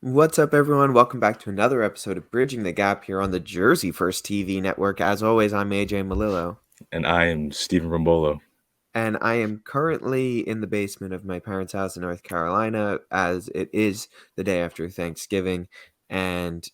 What's up, everyone? Welcome back to another episode of Bridging the Gap here on the Jersey First TV network. As always, I'm AJ Malillo, And I am Stephen Rombolo. and I am currently in the basement of my parents' house in North Carolina as it is the day after Thanksgiving. And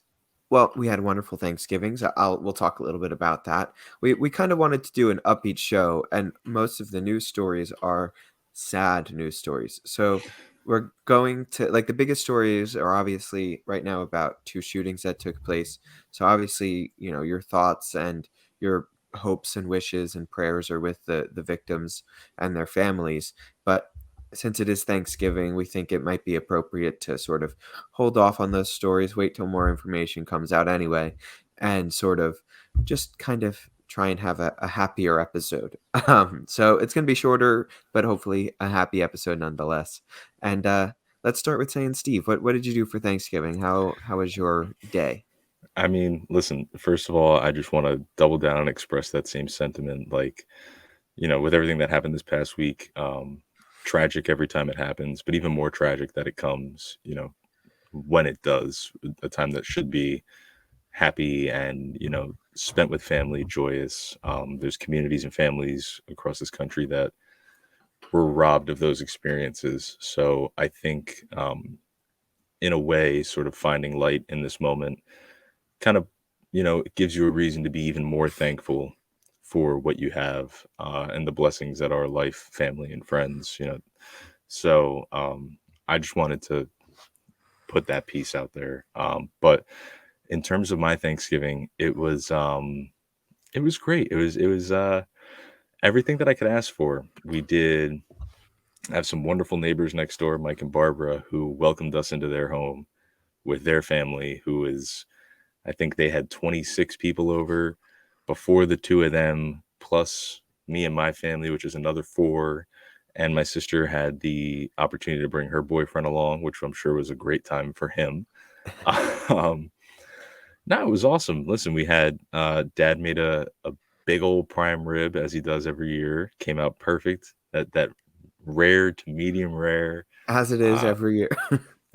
well, we had wonderful Thanksgivings. We'll talk a little bit about that. We kind of wanted to do an upbeat show, and most of the news stories are sad news stories. So we're going to like the biggest stories are obviously right now about two shootings that took place. So obviously, your thoughts and your hopes and wishes and prayers are with the victims and their families. But since it is Thanksgiving, we think it might be appropriate to sort of hold off on those stories, wait till more information comes out anyway, and sort of just kind of try and have a happier episode. So it's going to be shorter, but hopefully a happy episode nonetheless. And let's start with saying, Steve, what did you do for Thanksgiving? How was your day? I mean, listen, first of all, I just want to double down and express that same sentiment. With everything that happened this past week, tragic every time it happens, but even more tragic that it comes, when it does, a time that should be happy and, spent with family, joyous. There's communities and families across this country that were robbed of those experiences. So I think, in a way, sort of finding light in this moment kind of it gives you a reason to be even more thankful for what you have and the blessings that are life, family, and friends. So I just wanted to put that piece out there. But in terms of my Thanksgiving, it was great. It was everything that I could ask for. We did have some wonderful neighbors next door, Mike and Barbara, who welcomed us into their home with their family, who is, I think they had 26 people over before the two of them, plus me and my family, which is another four. And my sister had the opportunity to bring her boyfriend along, which I'm sure was a great time for him. um, no, it was awesome. Listen, we had dad made a big old prime rib as he does every year. Came out perfect. That rare to medium rare. As it is Uh, every year.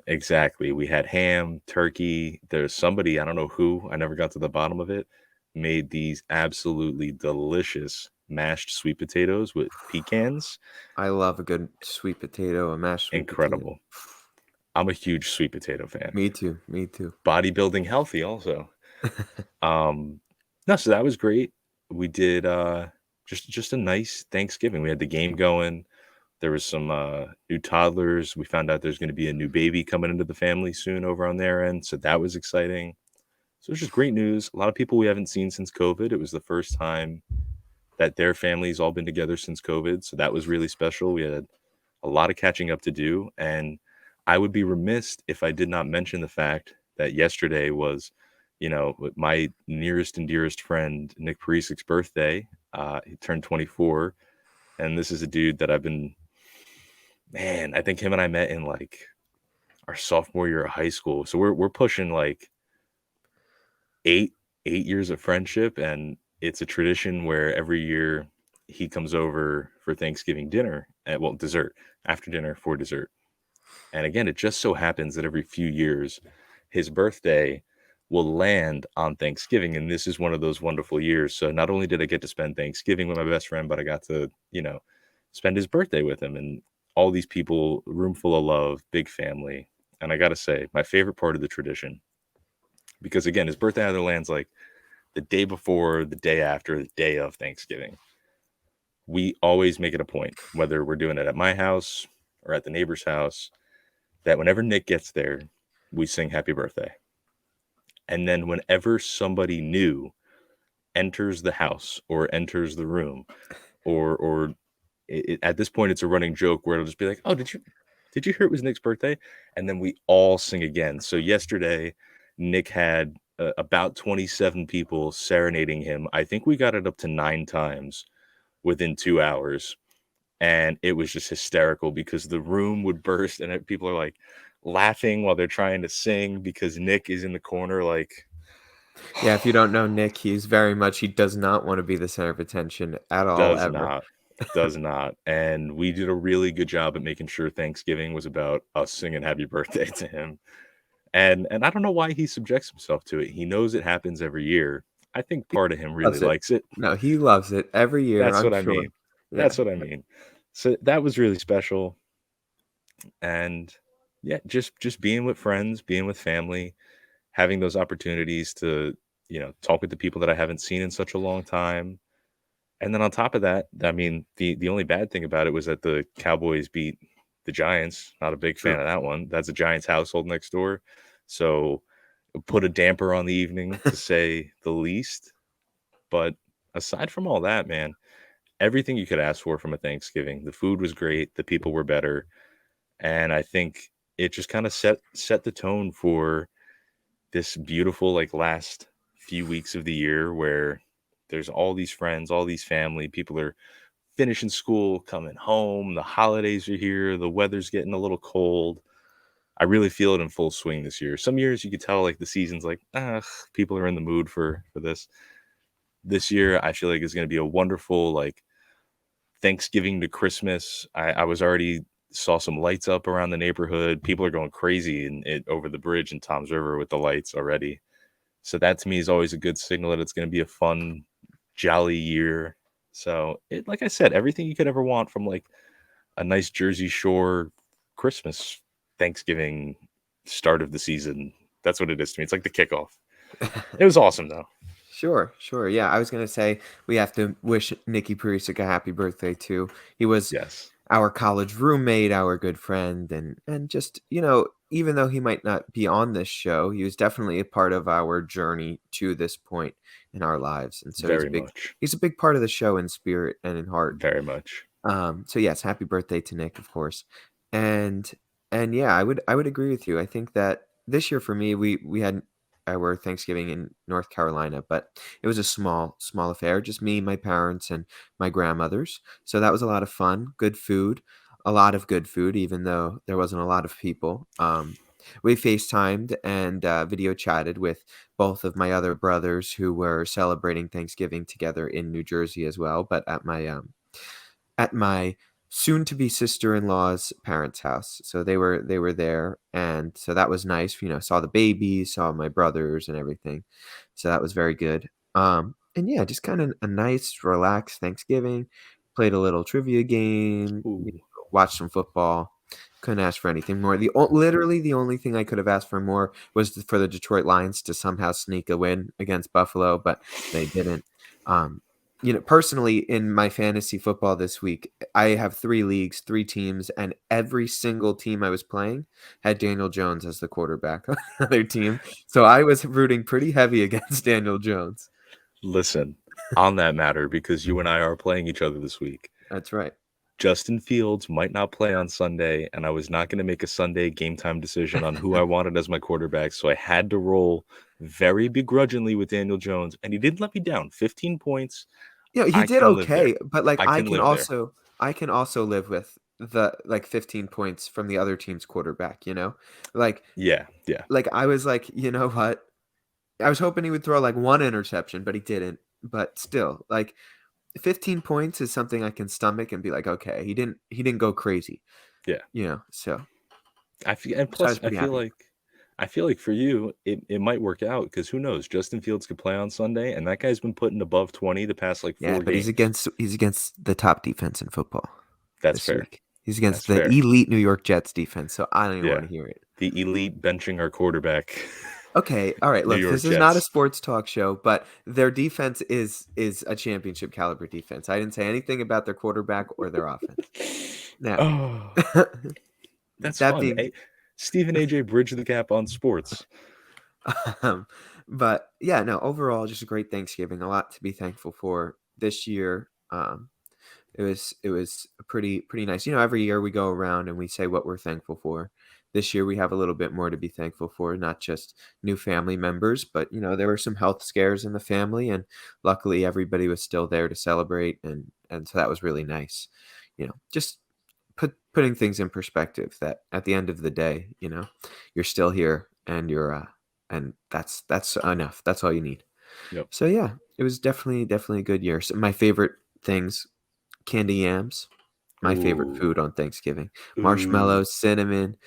Exactly. We had ham, turkey. There's somebody, I don't know who, I never got to the bottom of it, made these absolutely delicious mashed sweet potatoes with pecans. I love a good sweet potato, a mashed sweet potato. Incredible. I'm a huge sweet potato fan. Me too. Me too. Bodybuilding healthy also. Um no, so that was great. We did just a nice Thanksgiving. We had the game going. There was some new toddlers. We found out there's going to be a new baby coming into the family soon over on their end, so that was exciting. So it's just great news. A lot of people we haven't seen since COVID. It was the first time that their families all been together since COVID. So that was really special. We had a lot of catching up to do. And I would be remiss if I did not mention the fact that yesterday was, my nearest and dearest friend, Nick Parisic's birthday. He turned 24. And this is a dude that I think him and I met in like our sophomore year of high school. So we're pushing like eight eight years of friendship, and it's a tradition where every year he comes over for Thanksgiving dinner at, well, dessert, after dinner for dessert. And again, it just so happens that every few years his birthday will land on Thanksgiving, and this is one of those wonderful years. So not only did I get to spend Thanksgiving with my best friend, but I got to spend his birthday with him, and all these people, room full of love, big family. And I gotta say, my favorite part of the tradition, because again, his birthday either lands like the day before, the day after, the day of Thanksgiving. We always make it a point, whether we're doing it at my house or at the neighbor's house, that whenever Nick gets there, we sing happy birthday. And then whenever somebody new enters the house or enters the room, or at this point it's a running joke where it'll just be like, "Oh, did you hear it was Nick's birthday?" And then we all sing again. So yesterday, Nick had about 27 people serenading him. I think we got it up to 9 times within 2 hours. And it was just hysterical because the room would burst and people are like laughing while they're trying to sing because Nick is in the corner, like, Yeah, if you don't know Nick, he does not want to be the center of attention at all, does ever. not, does not. And we did a really good job at making sure Thanksgiving was about us singing happy birthday to him. And I don't know why he subjects himself to it. He knows it happens every year. I think part of him really Loves it. likes it. No, he loves it every year, That's I'm what I sure. mean. Yeah. That's what I mean. So that was really special. And yeah, just being with friends, being with family, having those opportunities to, talk with the people that I haven't seen in such a long time. And then on top of that, I mean, the only bad thing about it was that the Cowboys beat the Giants. Not a big fan True. of that one. That's a Giants household next door. So put a damper on the evening, to say the least. But aside from all that, man, everything you could ask for from a Thanksgiving. The food was great, the people were better, and I think it just kind of set the tone for this beautiful like last few weeks of the year where there's all these friends, all these family, people are finishing school, coming home, the holidays are here, the weather's getting a little cold. I really feel it in full swing this year. Some years you could tell like the season's like, people are in the mood for this. This year I feel like it's going to be a wonderful like Thanksgiving to Christmas. I was already saw some lights up around the neighborhood. People are going crazy in it over the bridge in Tom's River with the lights already. So that to me is always a good signal that it's going to be a fun, jolly year. So it, like I said, everything you could ever want from like a nice Jersey Shore Christmas, Thanksgiving, start of the season. That's what it is to me. It's like the kickoff. It was awesome though. Sure, sure. Yeah, I was gonna say we have to wish Nikki Perisic a happy birthday too. He was Yes, our college roommate, our good friend, and just, even though he might not be on this show, he was definitely a part of our journey to this point in our lives. And so very much, he's a big part of the show in spirit and in heart. very much. So yes, happy birthday to Nick, of course. And and yeah, I would agree with you. I think that this year for me, we had our Thanksgiving in North Carolina, but it was a small affair, just me, my parents, and my grandmothers. So that was a lot of fun, good food, a lot of good food, even though there wasn't a lot of people. We FaceTimed and video chatted with both of my other brothers who were celebrating Thanksgiving together in New Jersey as well, but at my soon-to-be sister-in-law's parents' house. So they were there, and so that was nice. Saw the babies, saw my brothers, and everything. So that was very good. And yeah, just kind of a nice, relaxed Thanksgiving. Played a little trivia game, Ooh, watched some football. Couldn't ask for anything more. Literally the only thing I could have asked for more was for the Detroit Lions to somehow sneak a win against Buffalo, but they didn't. Um, personally, in my fantasy football this week, I have 3 leagues, 3 teams, and every single team I was playing had Daniel Jones as the quarterback on the other team. So I was rooting pretty heavy against Daniel Jones. listen, on that matter, because you and I are playing each other this week. That's right. Justin Fields might not play on Sunday, and I was not going to make a Sunday game time decision on who I wanted as my quarterback, so I had to roll very begrudgingly with Daniel Jones, and he didn't let me down. 15 points. He I did can live okay, there. but like I I can can live there. also I can also live with the like 15 points from the other team's quarterback. Like Yeah, yeah, like I was like, you know what? I was hoping he would throw like one interception, but he didn't. But still, like 15 points is something I can stomach and be like, okay, he didn't go crazy, yeah. so I feel, and I plus, was pretty happy. I feel like for you, it might work out because who knows? Justin Fields could play on Sunday, and that guy's been putting above 20 the past like Yeah, four but he's games. against the top defense in football That's this fair. week. He's That's against the fair. elite New York Jets defense, so I don't even want Yeah. to hear it. The elite benching our quarterback, Okay, all right. New Look, York this is not a Jets. sports talk show, but their defense is a championship caliber defense. I didn't say anything about their quarterback or their offense. Now, Oh, that's that fun. being, Hey, Stephen AJ bridge the gap on sports. um, but yeah, no. Overall, just a great Thanksgiving. A lot to be thankful for this year. It was pretty nice. Every year we go around and we say what we're thankful for. This year we have a little bit more to be thankful for, not just new family members, but there were some health scares in the family, and luckily everybody was still there to celebrate, and so that was really nice. Just putting things in perspective that at the end of the day, you're still here and and that's enough. That's all you need. Yep. So yeah, it was definitely a good year. So my favorite things: candy yams, my favorite Ooh. food on Thanksgiving. Ooh. Marshmallows, cinnamon,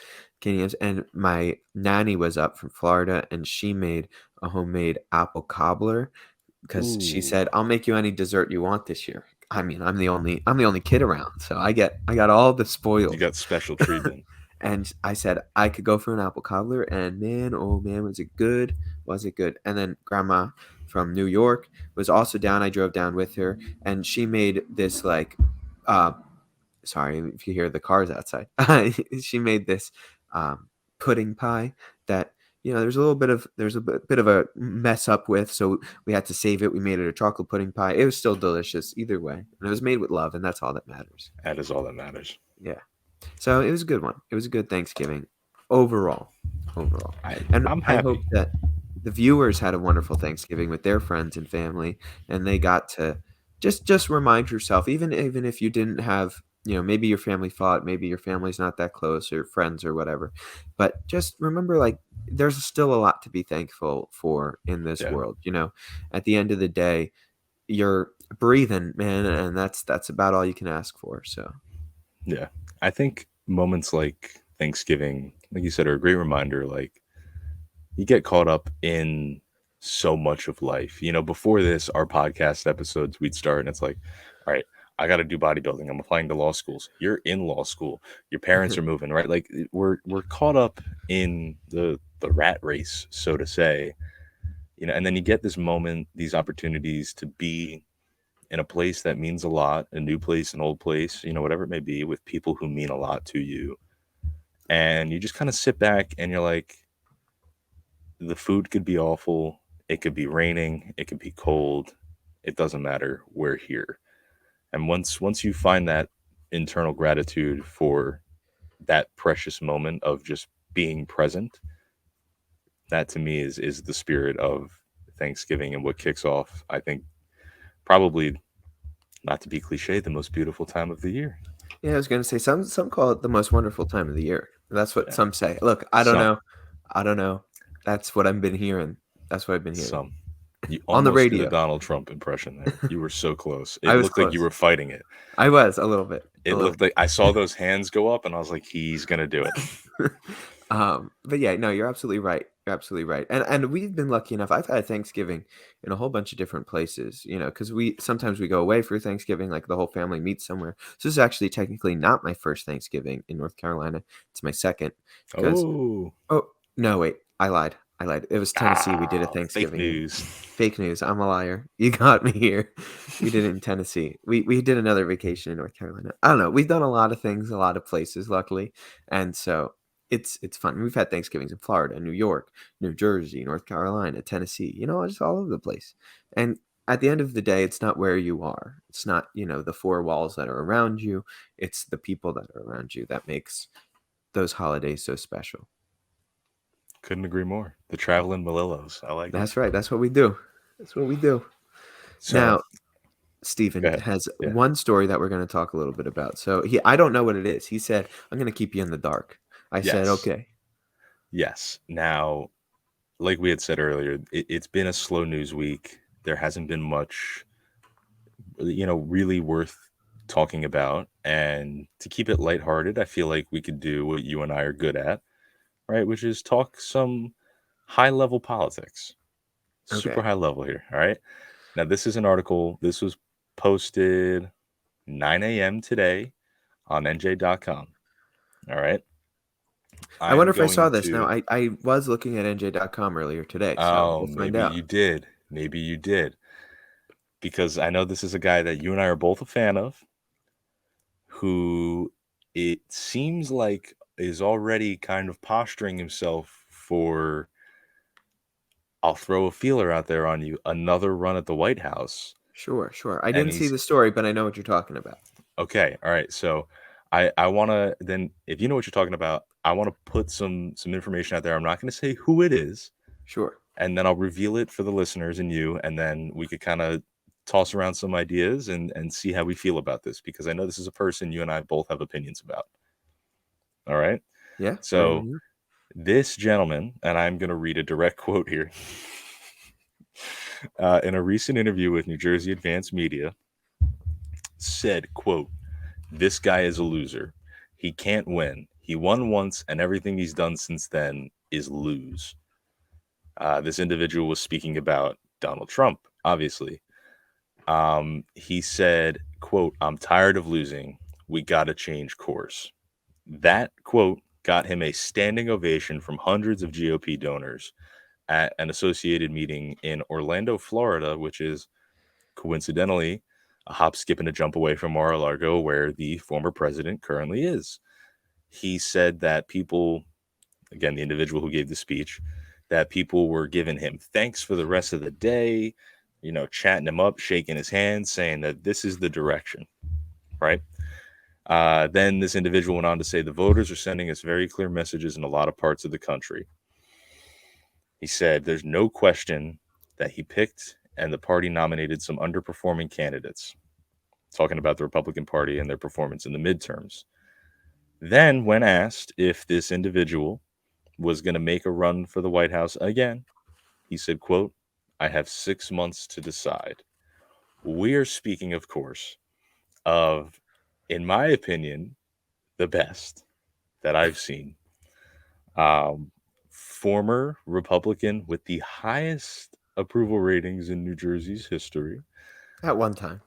candy yams. And my nanny was up from Florida, and she made a homemade apple cobbler because she Ooh, said, "I'll make you any dessert you want this year." I mean, I'm the only kid around, so I got all the you spoils. got special treatment. And I said I could go for an apple cobbler, and man, oh man, was it good? Was it good? And then grandma from New York was also down. I drove down with her, and she made this like, uh, sorry if you hear the cars outside. She made this um, pudding pie that there's a bit of a mess up with, so we had to save it. We made it a chocolate pudding pie. It was still delicious either way, and it was made with love, and that's all that matters. That is all that matters. Yeah. So it was a good one. It was a good Thanksgiving overall. Overall. And I'm I hope happy. that the viewers had a wonderful Thanksgiving with their friends and family, and they got to just remind yourself, even if you didn't have, maybe your family fought, maybe your family's not that close or friends or whatever, but just remember, like, there's still a lot to be thankful for in this Yeah, world. At the end of the day, you're breathing, man, and that's about all you can ask for. So yeah. I think moments like Thanksgiving, like you said, are a great reminder. Like you get caught up in so much of life. Before this, our podcast episodes, we'd start and it's like, all right, I got to do bodybuilding. I'm applying to law schools. You're in law school. Your parents are moving, right? Like we're caught up in the rat race, so to say. And then you get this moment, these opportunities to be in a place that means a lot, a new place, an old place, whatever it may be, with people who mean a lot to you. And you just kind of sit back and you're like, the food could be awful. It could be raining. It could be cold. It doesn't matter. We're here. And once you find that internal gratitude for that precious moment of just being present, that to me is the spirit of Thanksgiving and what kicks off, I think, probably, not to be cliche, the most beautiful time of the year. Yeah, I was gonna say some call it the most wonderful time of the year. That's what Yeah. some say. Look, I don't Some, know. I don't know. That's what I've been hearing. That's what I've been hearing some. You on the almost did a radio. Donald Trump impression there. You were so close. I It was looked like you close. were fighting it. I was a little bit, a It little looked like I saw those hands go up and I was like, he's gonna do it. bit. But yeah, no, you're absolutely right. You're absolutely right. And we've been lucky enough. I've had Thanksgiving in a whole bunch of different places, because we sometimes we go away for Thanksgiving, like the whole family meets somewhere. So this is actually technically not my first Thanksgiving in North Carolina. It's my second because Oh, oh, no, wait. I lied. I lied. It was Tennessee we did a fake Thanksgiving in. news. Fake news. I'm a liar. You got me here. We did it in Tennessee. We did another vacation in North Carolina. I don't know. We've done a lot of things, a lot of places, luckily. And so it's fun. We've had Thanksgivings in Florida, New York, New Jersey, North Carolina, Tennessee, just all over the place. And at the end of the day, it's not where you are. It's not, the four walls that are around you. It's the people that are around you that makes those holidays so special. Couldn't agree more. The traveling Malillos. I like it. That's right. That's what we do. That's what we do. So Now, go Stephen ahead. has Yeah. one story that we're going to talk a little bit about. So I don't know what it is. He said, "I'm going to keep you in the dark." I said, Yes. "Okay." Yes. Now, like we had said earlier, it's been a slow news week. There hasn't been much, really worth talking about. And to keep it lighthearted, I feel like we could do what you and I are good at, right? Which is talk some high level politics, super Okay. high level here. All right. Now, this is an article. This was posted 9 a.m. today on NJ.com. All right. I I'm wonder if I saw going this. Now, to, I was looking at NJ.com earlier today, so oh, we'll find maybe out. you did. Maybe you did. Because I know this is a guy that you and I are both a fan of, who it seems like is already kind of posturing himself for, I'll throw a feeler out there on you, another run at the White House. Sure, sure. I And didn't see he's the story, but I know what you're talking about. okay. All right. So I want to then, if you know what you're talking about, I want to put some information out there. I'm not going to say who it is, Sure. and then I'll reveal it for the listeners and you, and then we could kind of toss around some ideas and see how we feel about this, because I know this is a person you and I both have opinions about. All right. Yeah. Right on So you. this gentleman, and I'm going to read a direct quote here, in a recent interview with New Jersey Advanced Media, said, quote, "This guy is a loser. He can't win. He won once, and everything he's done since then is lose. This individual was speaking about Donald Trump, obviously. He said, quote, "I'm tired of losing. We got to change course." That quote got him a standing ovation from hundreds of GOP donors at an associated meeting in Orlando, Florida, which is coincidentally a hop, skip, and a jump away from Mar-a-Lago, where the former president currently is. He said that people, again, the individual who gave the speech, that people were giving him thanks for the rest of the day, chatting him up, shaking his hand, saying that this is the direction, right? Then this individual went on to say the voters are sending us very clear messages in a lot of parts of the country. He said there's no question that he picked and the party nominated some underperforming candidates, talking about the Republican Party and their performance in the midterms. Then, when asked if this individual was going to make a run for the White House again, he said, quote, "I have 6 months to decide." We are speaking, of course, of, in my opinion, the best that I've seen. Former Republican with the highest approval ratings in New Jersey's history At one time.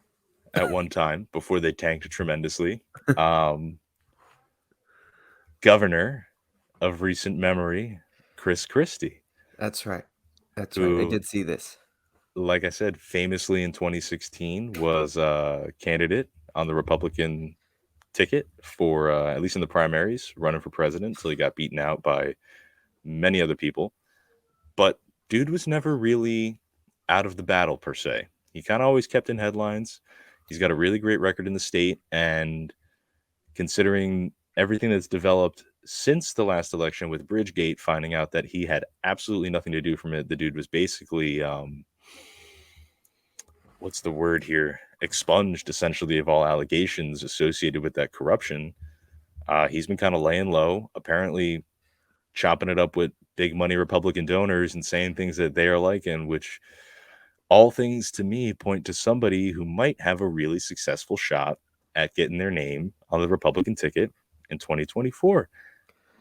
at one time before they tanked tremendously. Um, Governor of recent memory, Chris Christie, That's right. That's right. I who, did see this. like I said, famously in 2016 was a candidate on the Republican ticket for, at least in the primaries, running for president until he got beaten out by many other people. But dude was never really out of the battle per se. He kind of always kept in headlines. He's got a really great record in the state, and considering everything that's developed since the last election with Bridgegate, finding out that he had absolutely nothing to do from it, the dude was basically what's the word here? Expunged essentially of all allegations associated with that corruption. He's been kind of laying low, apparently chopping it up with big money Republican donors and saying things that they are liking, which all things to me point to somebody who might have a really successful shot at getting their name on the Republican ticket in 2024.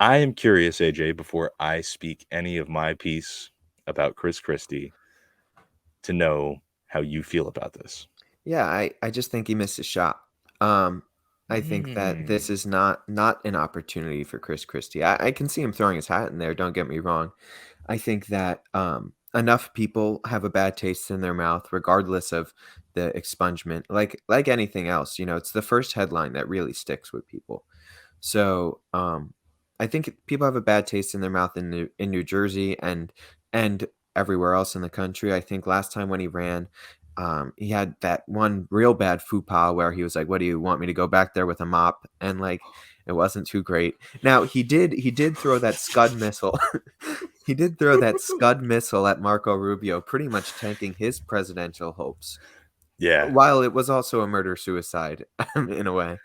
I am curious, AJ, before I speak any of my piece about Chris Christie, to know how you feel about this. Yeah, I just think he missed a shot. Um, I think that Mm, this is not an opportunity for Chris Christie. I can see him throwing his hat in there, don't get me wrong. I think that enough people have a bad taste in their mouth, regardless of the expungement. Like anything else, it's the first headline that really sticks with people. So I think people have a bad taste in their mouth in New Jersey and everywhere else in the country. I think last time when he ran, he had that one real bad faux pas where he was like, "What do you want me to go back there with a mop?" And like, it wasn't too great. Now he did throw that Scud missile. He did throw that Scud missile at Marco Rubio, pretty much tanking his presidential hopes. yeah, While it was also a murder suicide in a way.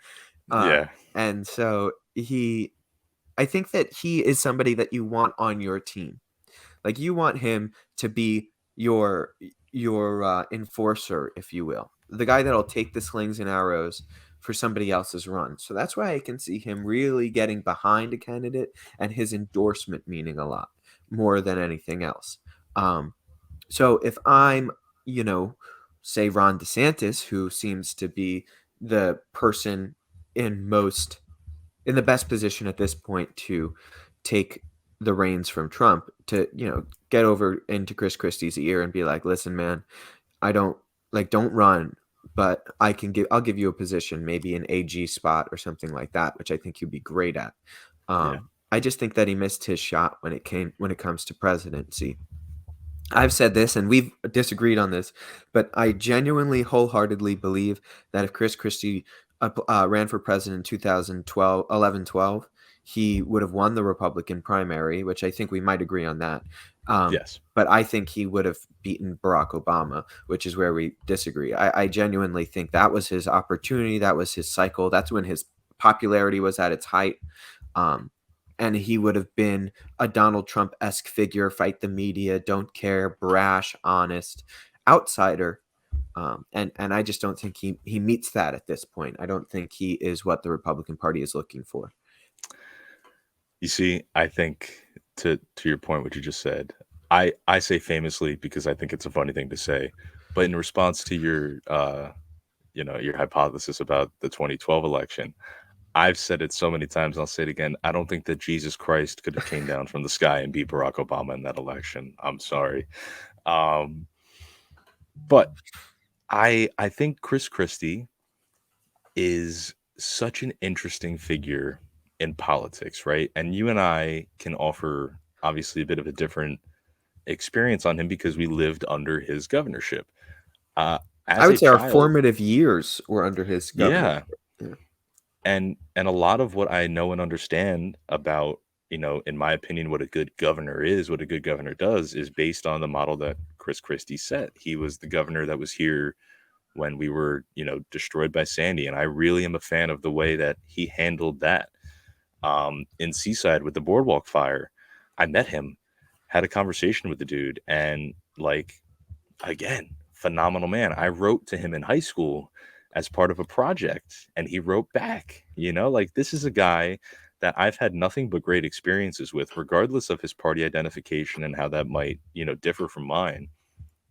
yeah, And so I think that he is somebody that you want on your team. Like you want him to be your enforcer, if you will, the guy that'll take the slings and arrows for somebody else's run. So that's why I can see him really getting behind a candidate and his endorsement meaning a lot more than anything else. Um, so if I'm, you know, say Ron DeSantis, who seems to be the person in most in the best position at this point to take the reins from Trump to, get over into Chris Christie's ear and be like, listen, man, I don't run, but I'll give you a position, maybe an AG spot or something like that, which I think you'd be great at. yeah, I just think that he missed his shot when it comes to presidency. I've said this and we've disagreed on this, but I genuinely, wholeheartedly believe that if Chris Christie ran for president in 2012, 11, 12, he would have won the Republican primary, which I think we might agree on that. yes, But I think he would have beaten Barack Obama, which is where we disagree. I genuinely think that was his opportunity. That was his cycle. That's when his popularity was at its height. Um, and he would have been a Donald Trump-esque figure, fight the media, don't care, brash, honest, outsider. And I just don't think he meets that at this point. I don't think he is what the Republican Party is looking for. You see, I think to your point, what you just said, I say famously because I think it's a funny thing to say, but in response to your your hypothesis about the 2012 election, I've said it so many times. I'll say it again. I don't think that Jesus Christ could have came down from the sky and beat Barack Obama in that election. I'm sorry, um, but I think Chris Christie is such an interesting figure in politics, right? And you and I can offer obviously a bit of a different experience on him because we lived under his governorship. Uh, I as would a say our child, formative years were under his governorship. yeah, Yeah. and a lot of what I know and understand about, in my opinion, what a good governor is, what a good governor does, is based on the model that Chris Christie set. He was the governor that was here when we were, destroyed by Sandy, and I really am a fan of the way that he handled that. In Seaside with the boardwalk fire, I met him, had a conversation with the dude, and like again, phenomenal man. I wrote to him in high school as part of a project, and he wrote back. Like this is a guy that I've had nothing but great experiences with, regardless of his party identification and how that might, differ from mine.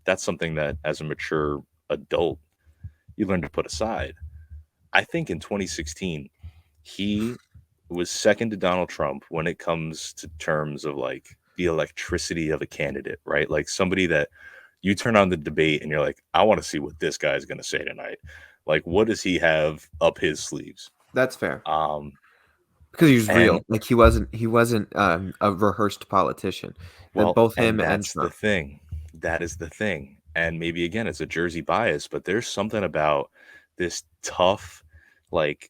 That's something that as a mature adult, you learn to put aside. I think in 2016, he was second to Donald Trump when it comes to terms of like the electricity of a candidate, right? Like somebody that you turn on the debate and you're like, I want to see what this guy's going to say tonight. Like, what does he have up his sleeves? That's fair. Um, Because he was real. and Like he wasn't a rehearsed politician. well, Both him and and that's the Trump. thing. That is the thing. And maybe again, it's a Jersey bias, but there's something about this tough, like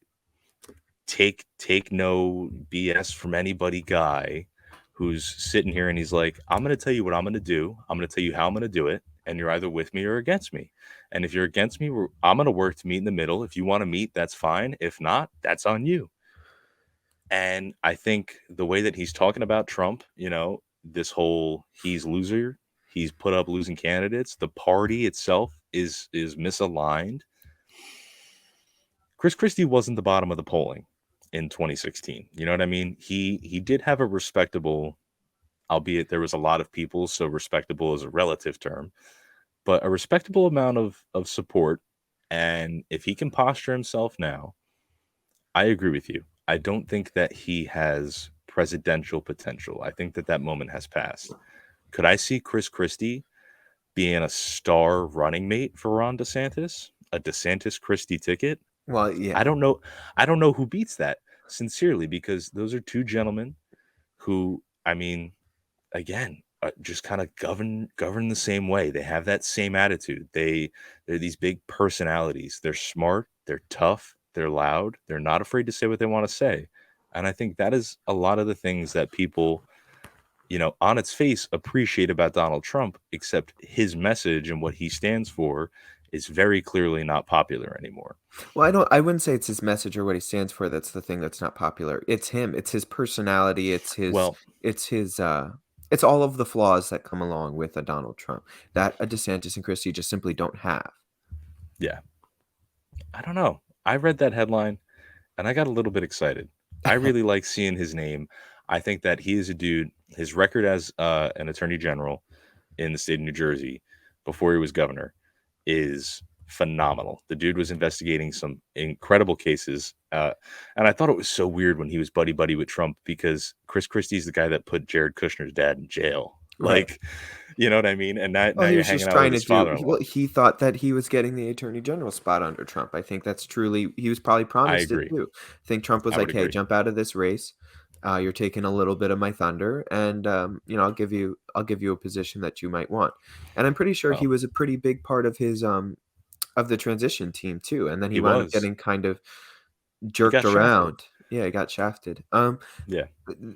take no BS from anybody guy who's sitting here and he's like, I'm going to tell you what I'm going to do. I'm going to tell you how I'm going to do it. And you're either with me or against me. And if you're against me, I'm going to work to meet in the middle. If you want to meet, that's fine. If not, that's on you. And I think the way that he's talking about Trump, this whole he's loser, he's put up losing candidates, the party itself is misaligned. Chris Christie wasn't the bottom of the polling in 2016. You know what I mean? He did have a respectable, albeit there was a lot of people, so respectable is a relative term, but a respectable amount of support. And if he can posture himself now, I agree with you. I don't think that he has presidential potential. I think that that moment has passed. Could I see Chris Christie being a star running mate for Ron DeSantis? A DeSantis Christie ticket? Well, I yeah. don't know. I don't know who beats that, sincerely, because those are two gentlemen who, I mean, again, just kind of govern the same way. They have that same attitude. They're these big personalities. They're smart. They're tough. They're loud. They're not afraid to say what they want to say. And I think that is a lot of the things that people, on its face appreciate about Donald Trump, except his message and what he stands for is very clearly not popular anymore. Well, I wouldn't say it's his message or what he stands for that's the thing that's not popular. It's him. It's his personality. Well, It's his it's all of the flaws that come along with a Donald Trump that a DeSantis and Christie just simply don't have. yeah, I don't know. I read that headline and I got a little bit excited. I really like seeing his name. I think that he is a dude. His record as an attorney general in the state of New Jersey before he was governor is phenomenal. The dude was investigating some incredible cases. And I thought it was so weird when he was buddy buddy with Trump because Chris Christie's the guy that put Jared Kushner's dad in jail. Right. Like, you know what I mean? And now Well, he you're was hanging just out with trying to his do. father in Well, law. he thought that he was getting the attorney general spot under Trump. I think that's truly. He was probably I promised it agree. too. I think Trump was I would like, "Hey, agree. jump out of this race. You're taking a little bit of my thunder, and I'll give you a position that you might want." And I'm pretty sure he Well, was a pretty big part of his of the transition team too. And then he he wound up was. getting kind of He jerked got shafted. around. Yeah, he got shafted. Yeah.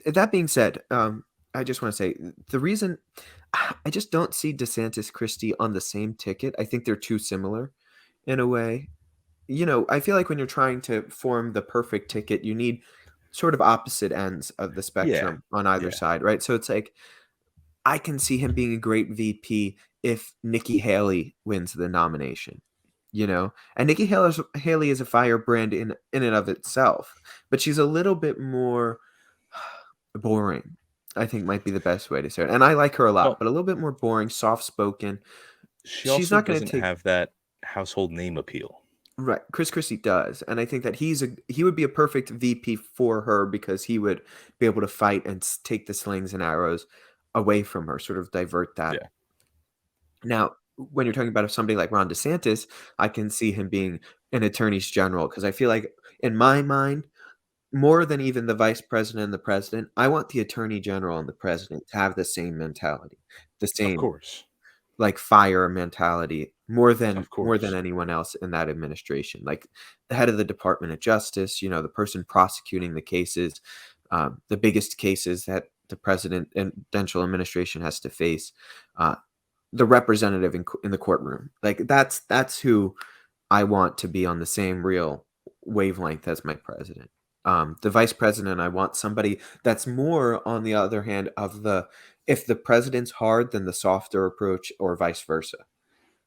That being said, I just want to say the reason I just don't see DeSantis Christie on the same ticket. I think they're too similar in a way. I feel like when you're trying to form the perfect ticket, you need sort of opposite ends of the Yeah. spectrum on either Yeah. side, right? So it's like I can see him being a great VP if Nikki Haley wins the nomination. And Haley is a firebrand in and of itself, but she's a little bit more boring, I think might be the best way to say it. And I like her a lot, Well, but a little bit more boring, soft-spoken. she She's also not gonna doesn't take have that household name appeal. right, Chris Christie does, and I think that he would be a perfect VP for her because he would be able to fight and take the slings and arrows away from her, sort of divert that. Yeah. Now, when you're talking about somebody like Ron DeSantis, I can see him being an attorney's general because I feel like in my mind, more than even the vice president and the president, I want the attorney general and the president to have the same mentality, the Of same course. like fire mentality Of more than course. anyone else in that administration. Like the head of the Department of Justice, the person prosecuting the cases, the biggest cases that the president and presidential administration has to face, uh, the representative in the courtroom. Like that's who I want to be on the same real wavelength as my president. The vice president, I want somebody that's more on the other hand of the if the president's hard, then the softer approach, or vice versa.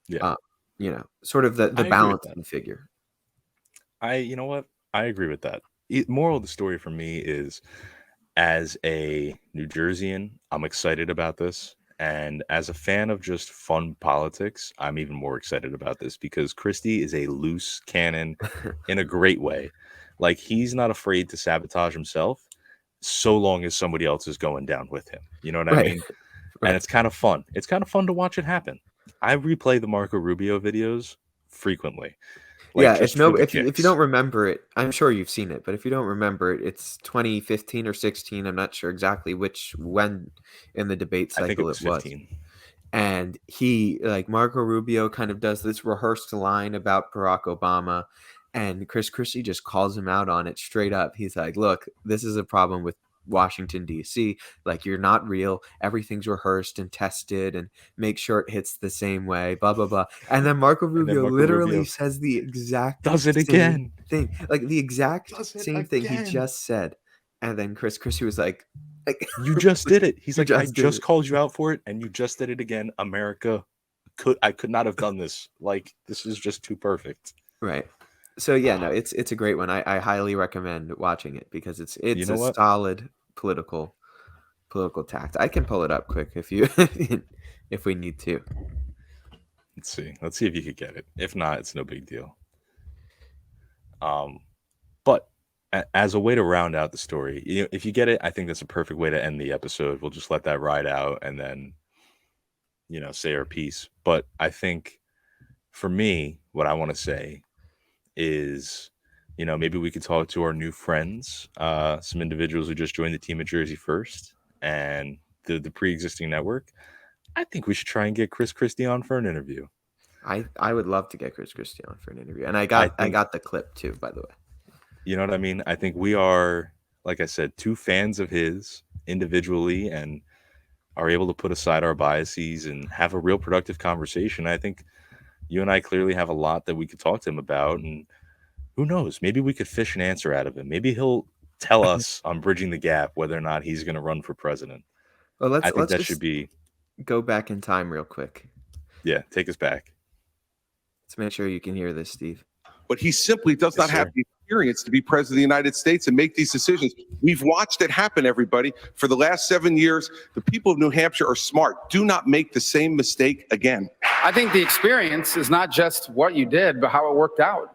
Yeah. Uh, sort of the I agree with that. balancing figure. You know what? I agree with that. Moral of the story for me is, as a New Jerseyan, I'm excited about this. And as a fan of just fun politics, I'm even more excited about this because Christie is a loose cannon in a great way. Like, he's not afraid to sabotage himself so long as somebody else is going down with him. You know what I Right, mean? And right. it's kind of fun. It's kind of fun to watch it happen. I replay the Marco Rubio videos frequently, like Yeah, just for the if you don't kicks. remember it, I'm sure you've seen it, but if you don't remember it, it's 2015 or 16. I'm not sure exactly when in the debate I think it cycle was it was. 15. And he like Marco Rubio kind of does this rehearsed line about Barack Obama, and Chris Christie just calls him out on it straight up. He's like, "Look, this is a problem with Washington D.C. Like you're not real. Everything's rehearsed and tested, and make sure it hits the same way." Blah blah blah. And then Marco And then Rubio Marco literally Rubio says the exact does it same again. thing, like the exact Does it same thing he again. just said. And then Chris Christie was like You just did it. He's you like, I just did just it. called you out for it, and you just did it again. America, I could not have done this. Like, this is just too perfect. Right. So yeah, no, Ah, it's a great one. I highly recommend watching it because you it's know a what? solid political tact. I can pull it up quick if you if we need to. Let's see. Let's see if you could get it. If not, it's no big deal. But as a way to round out the story, if you get it, I think that's a perfect way to end the episode. We'll just let that ride out and then, say our piece. But I think for me, what I want to say is, maybe we could talk to our new friends, some individuals who just joined the team at Jersey First and the pre-existing network. I think we should try and get Chris Christie on for an interview. I would love to get Chris Christie on for an interview, and I think, got the clip too, by the way. you know what I mean? I think we are, like I said, two fans of his individually and are able to put aside our biases and have a real productive conversation. I think you and I clearly have a lot that we could talk to him about, and who knows? Maybe we could fish an answer out of him. Maybe he'll tell us on Bridging the Gap whether or not he's going to run for president. Well, I think let's that should just be, go back in time real quick. yeah, take us back. Let's make sure you can hear this, Steve. But he simply does Yes, not have sir. the experience to be president of the United States and make these decisions. We've watched it happen, everybody. For the last 7 years, the people of New Hampshire are smart. Do not make the same mistake again. I think the experience is not just what you did, but how it worked out.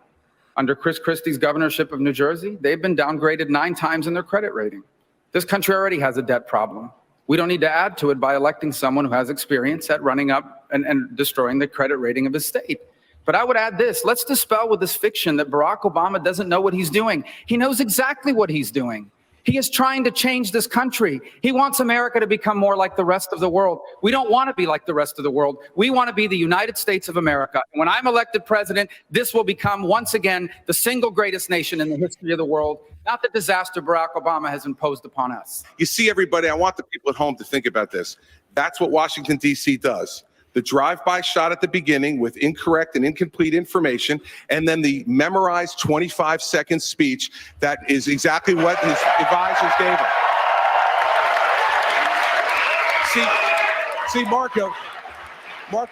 Under Chris Christie's governorship of New Jersey, they've been downgraded 9 times in their credit rating. This country already has a debt problem. We don't need to add to it by electing someone who has experience at running up and destroying the credit rating of his state. But I would add this: let's dispel with this fiction that Barack Obama doesn't know what he's doing. He knows exactly what he's doing. He is trying to change this country. He wants America to become more like the rest of the world. We don't want to be like the rest of the world. We want to be the United States of America. When I'm elected president, this will become once again the single greatest nation in the history of the world, not the disaster Barack Obama has imposed upon us. You see, everybody, I want the people at home to think about this. That's what Washington, D.C. does. The drive-by shot at the beginning with incorrect and incomplete information, and then the memorized 25-second speech that is exactly what his advisors gave him. See, Marco,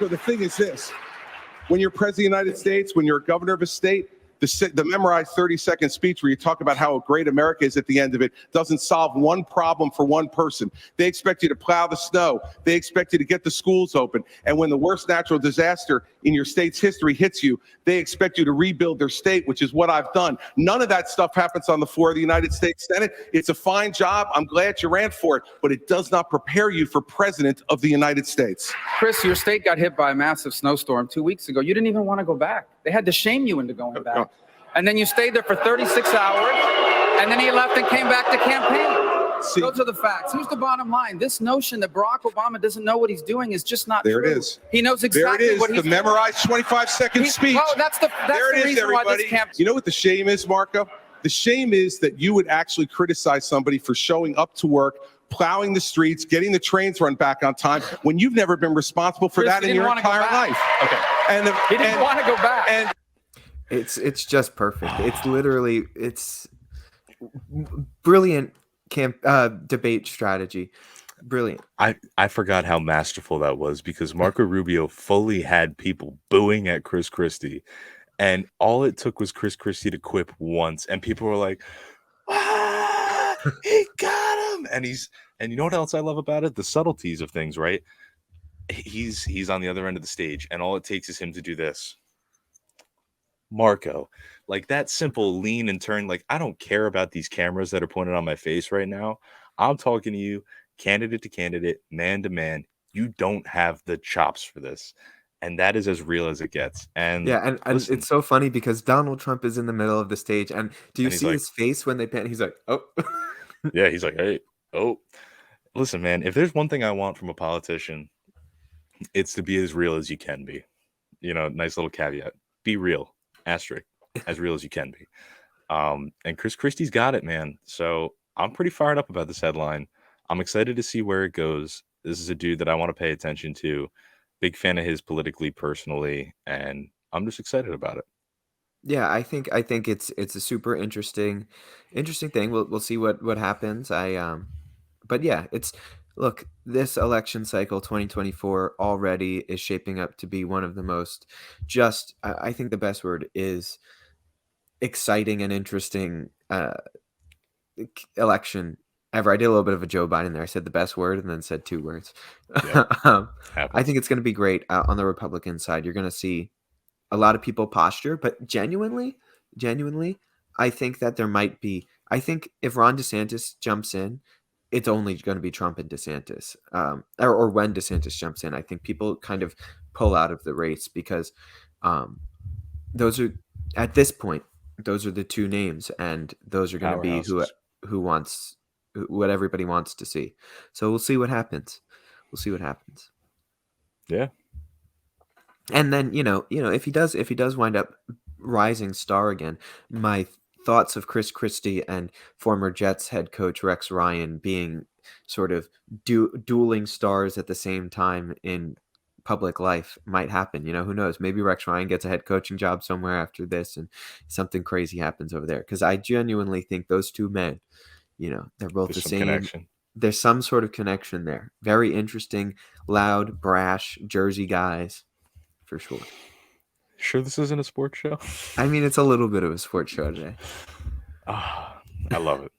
the thing is this. When you're president of the United States, when you're a governor of a state, The memorized 30-second speech where you talk about how great America is at the end of it doesn't solve one problem for one person. They expect you to plow the snow. They expect you to get the schools open. And when the worst natural disaster in your state's history hits you, they expect you to rebuild their state, which is what I've done. None of that stuff happens on the floor of the United States Senate. It's a fine job. I'm glad you ran for it, but it does not prepare you for president of the United States. Chris, your state got hit by a massive snowstorm 2 weeks ago. You didn't even want to go back. They had to shame you into going back. And then you stayed there for 36 hours, and then he left and came back to campaign. See, those are the facts. Here's the bottom line. This notion that Barack Obama doesn't know what he's doing is just not there true. It is. He knows exactly there it is, what he's the memorized 25-second speech. Well, that's the reason why this campaign. You know what the shame is, Marco? The shame is that you would actually criticize somebody for showing up to work, plowing the streets, getting the trains run back on time, when you've never been responsible for that in your entire life. Okay. And he didn't want to go back. And it's just perfect. It's literally brilliant debate strategy. Brilliant. I forgot how masterful that was, because Marco Rubio fully had people booing at Chris Christie, and all it took was Chris Christie to quip once, and people were like, "Ah, he got him!" And you know what else I love about it? The subtleties of things, right? He's on the other end of the stage, and all it takes is him to do this. Marco, like that simple lean and turn. Like, I don't care about these cameras that are pointed on my face right now. I'm talking to you, candidate to candidate, man to man. You don't have the chops for this. And that is as real as it gets. And yeah, and listen, it's so funny because Donald Trump is in the middle of the stage, and do you see like, his face when they pan? He's like, oh. Yeah, he's like, hey, oh. Listen, man, if there's one thing I want from a politician, it's to be as real as you can be. You know, nice little caveat. Be real. Asterisk. As real as you can be. And Chris Christie's got it, man. So I'm pretty fired up about this headline. I'm excited to see where it goes. This is a dude that I want to pay attention to. Big fan of his politically, personally, and I'm just excited about it. Yeah, I think it's a super interesting thing. We'll see what happens. But yeah, look, this election cycle 2024 already is shaping up to be one of the most I think the best word is exciting and interesting election ever. I did a little bit of a Joe Biden there. I said the best word and then said two words. Yeah, I think it's going to be great on the Republican side. You're going to see a lot of people posture, but genuinely, I think that there might be. I think if Ron DeSantis jumps in, it's only going to be Trump and DeSantis. Or when DeSantis jumps in, I think people kind of pull out of the race because those are, at this point, those are the two names, and those are going to be what everybody wants to see. So we'll see what happens. Yeah. And then, if he does wind up rising star again, my thoughts of Chris Christie and former Jets head coach Rex Ryan being sort of dueling stars at the same time in public life might happen. Who knows? Maybe Rex Ryan gets a head coaching job somewhere after this and something crazy happens over there. Because I genuinely think those two men, they're both the same. Connection. There's some sort of connection there. Very interesting, loud, brash Jersey guys. For sure. Sure this isn't a sports show? I mean, it's a little bit of a sports show today. I love it.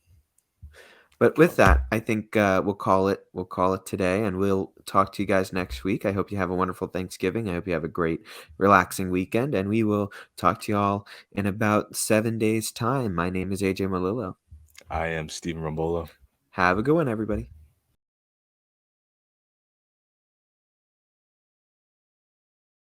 But with that, I think we'll call it today, and we'll talk to you guys next week. I hope you have a wonderful Thanksgiving. I hope you have a great, relaxing weekend, and we will talk to you all in about 7 days' time. My name is AJ Malillo. I am Stephen Rombolo. Have a good one, everybody.